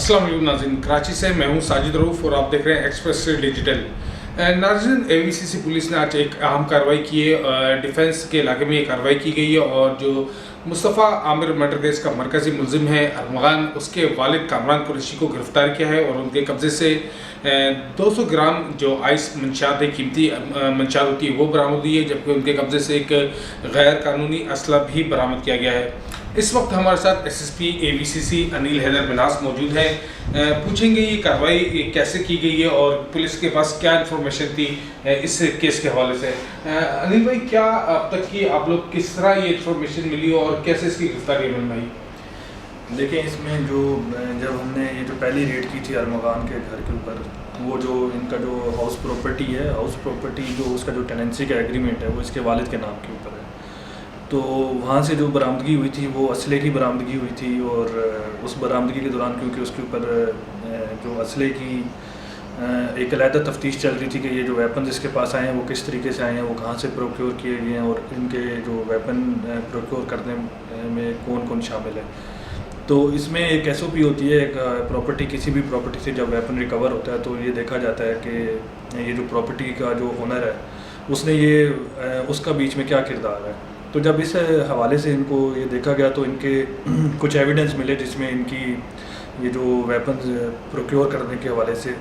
अस्सलाम वालेकुम नाज़रीन, कराची से मैं हूं साजिद रऊफ़ और आप देख रहे हैं एक्सप्रेस डिजिटल। नाज़रीन, एवीसीसी पुलिस ने आज एक अहम कार्रवाई की है। डिफेंस के इलाके में ये कार्रवाई की गई है और जो मुस्तफ़ा आमिर मर्डर केस का मरकज़ी मुलजिम है अरमगान, उसके वालिद कामरान कुरैशी को गिरफ़्तार किया है और उनके कब्ज़े से 200 ग्राम जो आइस मंशात है, कीमती मंशात होती है, वो बरामद हुई है, जबकि उनके कब्ज़े से एक गैर कानूनी असला भी बरामद किया गया है। इस वक्त हमारे साथ एसएसपी एवीसीसी अनिल हैदर मिनास मौजूद हैं। पूछेंगे ये कार्रवाई कैसे की गई है और पुलिस के पास क्या इन्फॉर्मेशन थी इस केस के हवाले से। अनिल भाई, क्या अब तक की आप लोग किस तरह ये इन्फॉर्मेशन मिली और कैसे इसकी गिरफ्तारी हुई भाई? देखिए, इसमें जो जब हमने ये जो पहली रेड की थी अरमगान के घर के ऊपर, वो जो इनका जो हाउस प्रॉपर्टी है, हाउस प्रॉपर्टी जो उसका जो टेनेंसी का एग्रीमेंट है वो इसके वालिद के नाम के ऊपर है। तो वहाँ से जो बरामदगी हुई थी वो असले की बरामदगी हुई थी और उस बरामदगी के दौरान क्योंकि उसके ऊपर जो असले की एक अलहदा तफ्तीश चल रही थी कि ये जो वेपन इसके पास आए हैं वो किस तरीके से आए हैं, वो कहाँ से प्रोक्योर किए गए हैं और इनके जो वेपन प्रोक्योर करने में कौन कौन शामिल है। तो इसमें एक एसओपी होती है, एक प्रॉपर्टी, किसी भी प्रॉपर्टी से जब वेपन रिकवर होता है तो ये देखा जाता है कि ये जो प्रॉपर्टी का जो ओनर है उसने ये उसका बीच में क्या किरदार है। तो जब इस हवाले से इनको ये देखा गया तो इनके कुछ एविडेंस मिले जिसमें इनकी ये जो वेपन्स प्रोक्योर करने के हवाले से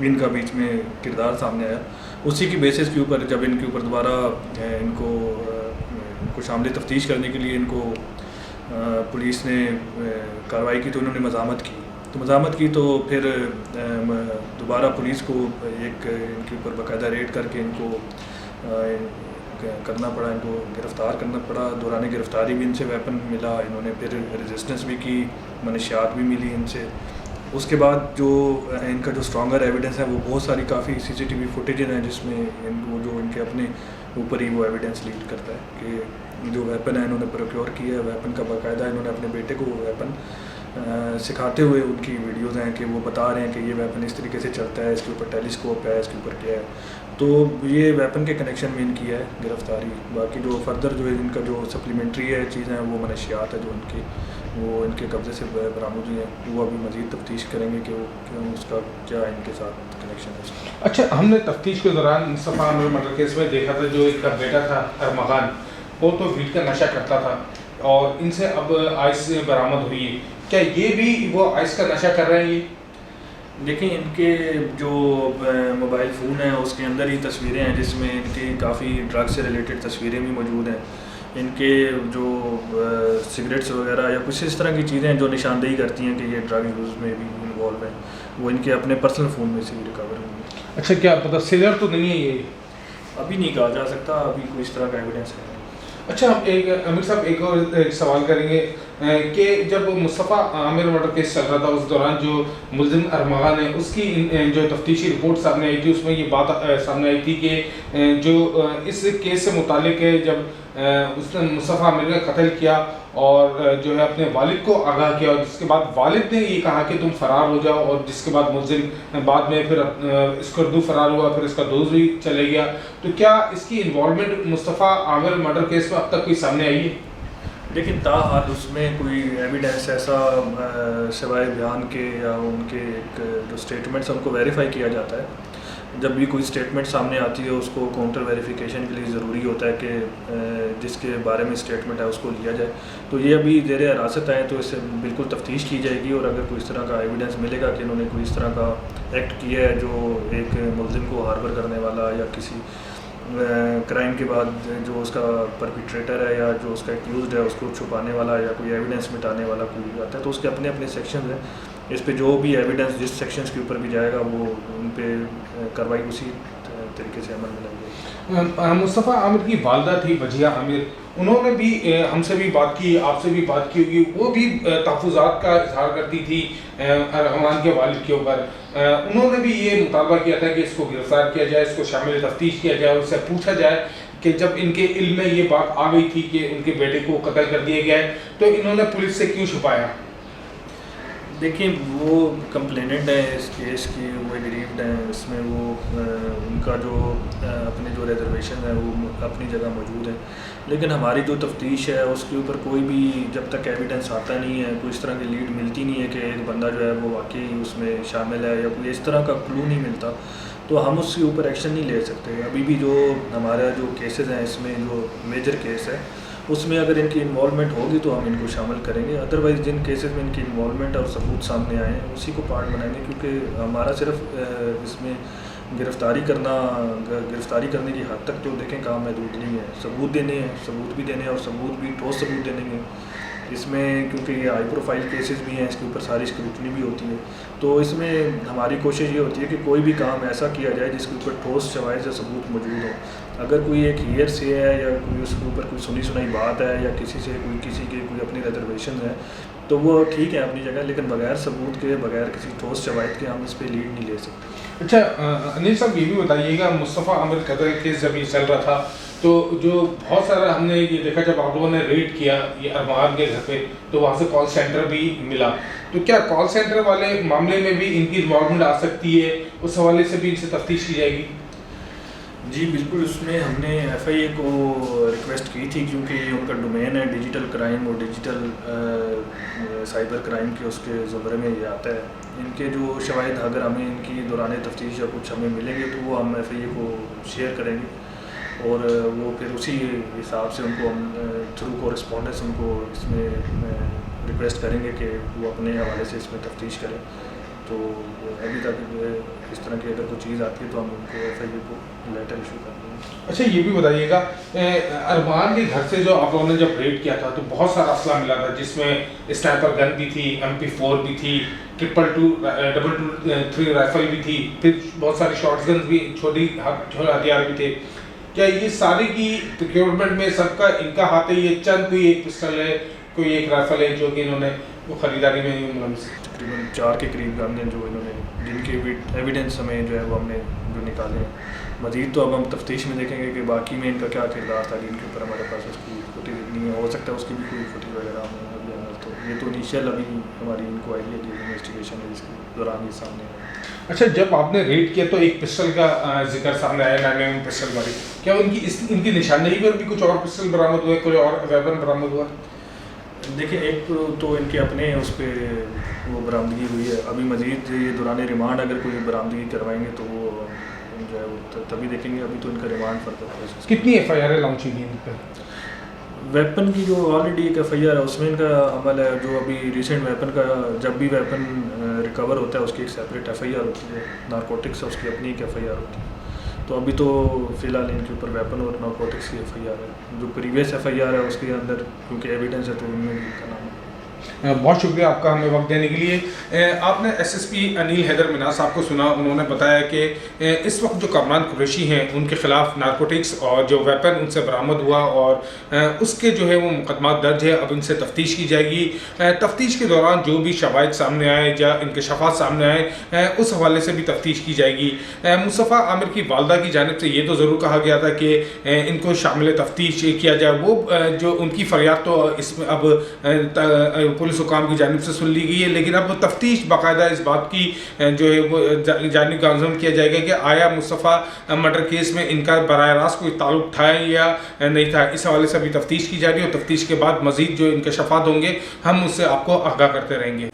इनका बीच में किरदार सामने आया। उसी की बेसिस के ऊपर जब इनके ऊपर दोबारा इनको शामिल तफ्तीश करने के लिए इनको पुलिस ने कार्रवाई की तो इन्होंने मज़ामत की तो फिर दोबारा पुलिस को एक इनके ऊपर बाकायदा रेड करके इनको करना पड़ा, इनको गिरफ़्तार करना पड़ा। दौरान गिरफ़्तारी भी इनसे वेपन मिला, इन्होंने फिर रेजिस्टेंस भी की, मनशियात भी मिली इनसे। उसके बाद जो इनका जो स्ट्रॉन्गर एविडेंस है वो बहुत सारी काफ़ी सीसीटीवी फुटेजेज हैं जिसमें वो जो इनके अपने ऊपर ही वो एविडेंस लीड करता है कि जो वेपन है इन्होंने प्रोक्योर किया है। वेपन का बाकायदा इन्होंने अपने बेटे को वेपन सिखाते हुए उनकी वीडियोज़ हैं कि वो बता रहे हैं कि ये वेपन इस तरीके से चलता है, इसके ऊपर टेलीस्कोप है, इसके ऊपर क्या है। तो ये वेपन के कनेक्शन में इनकी है गिरफ़्तारी। बाकी जो फर्दर जो इनका जो सप्लीमेंट्री है चीज़ें हैं वो मनशियात है जो वो इनके कब्ज़े से बरामद हुई हैं, वो अभी मज़ीद तफ्तीश करेंगे कि वो उसका क्या इनके साथ कनेक्शन है। अच्छा, हमने तफ्तीश के दौरान मुस्तफ़ा आमिर मर्डर केस में देखा था जो इनका बेटा था अरमगान, वो तो वीट का नशा करता था और इनसे अब आइस बरामद हुई है। क्या ये भी वो आइस का नशा कर रहे हैं? ये देखिए, इनके जो मोबाइल फ़ोन है उसके अंदर ही तस्वीरें हैं जिसमें इनकी काफ़ी ड्रग से रिलेटेड तस्वीरें भी मौजूद हैं। इनके जो सिगरेट्स वगैरह या कुछ इस तरह की चीज़ें हैं जो निशानदेही करती हैं कि ये ड्रग यूज़ में भी इन्वॉल्व है, वो इनके अपने पर्सनल फ़ोन में से भी रिकवर हुई। अच्छा, क्या पता सीजर तो नहीं है ये? अभी नहीं कहा जा सकता, अभी कोई इस तरह का एविडेंस है। अच्छा, हम एक अमीर साहब एक और सवाल करेंगे कि जब मुस्तफ़ा आमिर मर्डर केस चल रहा था उस दौरान जो मुलजिम अरमगान है उसकी जो तफ्तीशी रिपोर्ट सामने आई थी उसमें ये बात सामने आई थी कि जो इस केस से मुतालिक है जब उसने मुस्तफ़ा आमिर का कत्ल किया और जो है अपने वालिद को आगाह किया और जिसके बाद वालिद ने ये कहा कि तुम फरार हो जाओ और जिसके बाद मुलजिम बाद में फिर स्कर्दू फरार हुआ, फिर इसका दोस्त भी चले गया। तो क्या इसकी involvement Mustafa Aamir murder case में अब तक कोई सामने आई है? लेकिन ताहाल उसमें कोई एविडेंस ऐसा सिवाय बयान के या उनके एक जो स्टेटमेंट्स उनको वेरीफाई किया जाता है। जब भी कोई स्टेटमेंट सामने आती है उसको काउंटर वेरिफिकेशन के लिए ज़रूरी होता है कि जिसके बारे में स्टेटमेंट है उसको लिया जाए। तो ये अभी ज़ेर हिरासत आए तो इससे बिल्कुल तफ्तीश की जाएगी और अगर कोई इस तरह का एविडेंस मिलेगा कि इन्होंने कोई इस तरह का एक्ट किया है जो एक मुलजिम को हार्बर करने वाला या किसी क्राइम के बाद जो उसका परपिट्रेटर है या जो उसका एक्यूज्ड है उसको छुपाने वाला या कोई एविडेंस मिटाने वाला कोई आता है तो उसके अपने अपने सेक्शन हैं। इस पे जो भी एविडेंस जिस सेक्शंस के ऊपर भी जाएगा वो उन पे कार्रवाई उसी तरीके से अमल में लगेगी। मुस्तफ़ा आमिर की वालदा थी वजिया आमिर, उन्होंने भी हमसे भी बात की, आपसे भी बात की होगी, वो भी तहफ़्फ़ुज़ात का इज़हार करती थी अरमगान के वालिद के ऊपर। उन्होंने भी ये मुतालबा किया था कि इसको गिरफ़्तार किया जाए, इसको शामिल तफ्तीश किया जाए, उससे पूछा जाए कि जब इनके इल्म में ये बात आ गई थी कि उनके बेटे को कत्ल कर दिया गया है तो इन्होंने पुलिस से क्यों छुपाया? देखिए वो कंप्लेनेंट है इस केस की, वो एग्रीव्ड हैं, इसमें वो उनका जो अपने जो रिजर्वेशन है वो अपनी जगह मौजूद है, लेकिन हमारी जो तफ्तीश है उसके ऊपर कोई भी जब तक एविडेंस आता नहीं है, कोई इस तरह की लीड मिलती नहीं है कि एक बंदा जो है वो वाकई उसमें शामिल है या कोई इस तरह का क्लू नहीं मिलता, तो हम उसके ऊपर एक्शन नहीं ले सकते। अभी भी जो हमारा जो केसेस हैं इसमें जो मेजर केस है उसमें अगर इनकी इन्वॉल्वमेंट होगी तो हम इनको शामिल करेंगे, अदरवाइज़ जिन केसेस में इनकी इन्वॉल्वमेंट और सबूत सामने आए हैं उसी को पार्ट बनाएंगे, क्योंकि हमारा सिर्फ इसमें गिरफ़्तारी करने की हद तक तो देखें काम महदूद नहीं है, सबूत देने हैं, सबूत भी देने हैं और सबूत भी ठोस सबूत देने हैं इसमें, क्योंकि ये हाई प्रोफाइल केसेस भी हैं, इसके ऊपर सारी स्क्रूटनी भी होती है, तो इसमें हमारी कोशिश ये होती है कि कोई भी काम ऐसा किया जाए जिसके ऊपर ठोस शवाहिद या सबूत मौजूद हो। अगर कोई एक हीयर से है या कोई उसके ऊपर कोई सुनी सुनाई बात है या किसी के कोई अपनी रिजर्वेशन है तो वो ठीक है अपनी जगह, लेकिन बगैर सबूत के, बगैर किसी ठोस शवाहिद के हम इस पर लीड नहीं ले सकते। अच्छा अनिल साहब, ये भी बताइएगा, मुस्तफ़ा आमिर कत्ल केस जब ये चल रहा था तो जो बहुत सारा हमने ये देखा, जब आप लोगों ने रेड किया ये अरमान के घर पे तो वहाँ से कॉल सेंटर भी मिला, तो क्या कॉल सेंटर वाले मामले में भी इनकी इन्वॉल्वमेंट आ सकती है? उस हवाले से भी इनसे तफ्तीश की जाएगी? जी बिल्कुल, उसमें हमने FIA को रिक्वेस्ट की थी, क्योंकि उनका डोमेन है डिजिटल क्राइम और डिजिटल साइबर क्राइम के उसके ज़ुमरे में ये आता है। इनके जो शवाहिद अगर हमें इनकी दौरान तफ्तीश या कुछ हमें मिलेंगे तो वो हम FIA को शेयर करेंगे और वो फिर उसी हिसाब से उनको हम थ्रू कोरेस्पोंडेंस उनको इसमें रिक्वेस्ट करेंगे कि वो अपने हवाले से इसमें तफ्तीश करें। तो अभी तक इस तरह की अगर कोई चीज़ आती है तो हम उनको FIA को लेटर इशू कर देंगे। अच्छा ये भी बताइएगा, अरमान के घर से जो आप लोगों ने जब रेड किया था तो बहुत सारा असला मिला था, जिसमें स्नाइपर गन भी थी, MP4 भी थी, 222 राइफल भी थी, फिर बहुत सारी शॉर्ट गन भी, छोटे हथियार भी थे। क्या ये सारी की प्रोक्योरमेंट में सबका इनका हाथ है? ये चंद कोई एक पिस्टल है, कोई एक राइफल है जो कि इन्होंने वो खरीदारी में तकरीबन 4 के करीब गन हैं जो इन्होंने, जिनके एविडेंस हमें जो है वो हमने जो निकाले हैं। मज़ीद तो अब हम तफ्तीश में देखेंगे कि बाकी में इनका क्या किरदार था, जिनके ऊपर हमारे पास उसकी फुटेज नहीं है, हो सकता है उसकी भी कोई फुटेज वगैरह हमें अभी आना, तो ये तो इनिशियल अभी हमारी इंक्वायरी है, जो इन्वेस्टिगेशन है इसके दौरान ये सामने है। अच्छा, जब आपने रेड किया तो एक पिस्टल का जिक्र सामने आया, 9mm पिस्टल वाली, क्या इनकी निशानदेही पर भी कुछ और पिस्टल बरामद हुए, कोई और वेपन बरामद हुआ? देखिए एक तो इनके अपने उस पर वो बरामदगी हुई है, अभी मज़ीद ये दौरान रिमांड अगर कोई बरामदगी करवाएंगे तो वो जो है वो तभी देखेंगे, अभी तो इनका रिमांड फर्दर प्रोसेस। कितनी FIR लॉन्च हुई इन पर? वेपन की जो ऑलरेडी एक FIR है उसमें इनका अमल है, जो अभी रिसेंट वेपन का जब भी वेपन रिकवर होता है उसकी एक सेपरेट FIR होती है, नारकोटिक्स है उसकी अपनी एक FIR होती है, तो अभी तो फ़िलहाल इनके ऊपर वेपन और नारकोटिक्स की FIR है, जो प्रीवियस FIR है उसके अंदर क्योंकि एविडेंस है तो उनमें भी इनका नाम है। बहुत शुक्रिया आपका हमें वक्त देने के लिए। आपने SSP अनिल हैदर मिनाज साहब को सुना, उन्होंने बताया कि इस वक्त जो कामरान कुरैशी हैं उनके ख़िलाफ़ नारकोटिक्स और जो वेपन उनसे बरामद हुआ और उसके जो है वो मुकदमा दर्ज है, अब इनसे तफ्तीश की जाएगी। तफ्तीश के दौरान जो भी शवाहिद सामने आए या इनके शफात सामने आए उस हवाले से भी तफ्तीश की जाएगी। मुस्तफ़ा आमिर की वालदा की जानिब से ये तो ज़रूर कहा गया था कि इनको शामिल तफ्तीश किया जाए, वो जो उनकी फ़रियाद तो इसमें अब पुलिस हुकाम की जानिब से सुन ली गई है, लेकिन अब तफ्तीश बाकायदा इस बात की जो है वो जानिब गामज़न किया जाएगा कि आया मुस्तफ़ा मर्डर केस में इनका बराह रास्त कोई ताल्लुक था या नहीं था। इस हवाले से अभी तफ्तीश की जा रही है और तफ्तीश के बाद मज़ीद जो इनके शफात होंगे हम उससे आपको आगाह करते रहेंगे।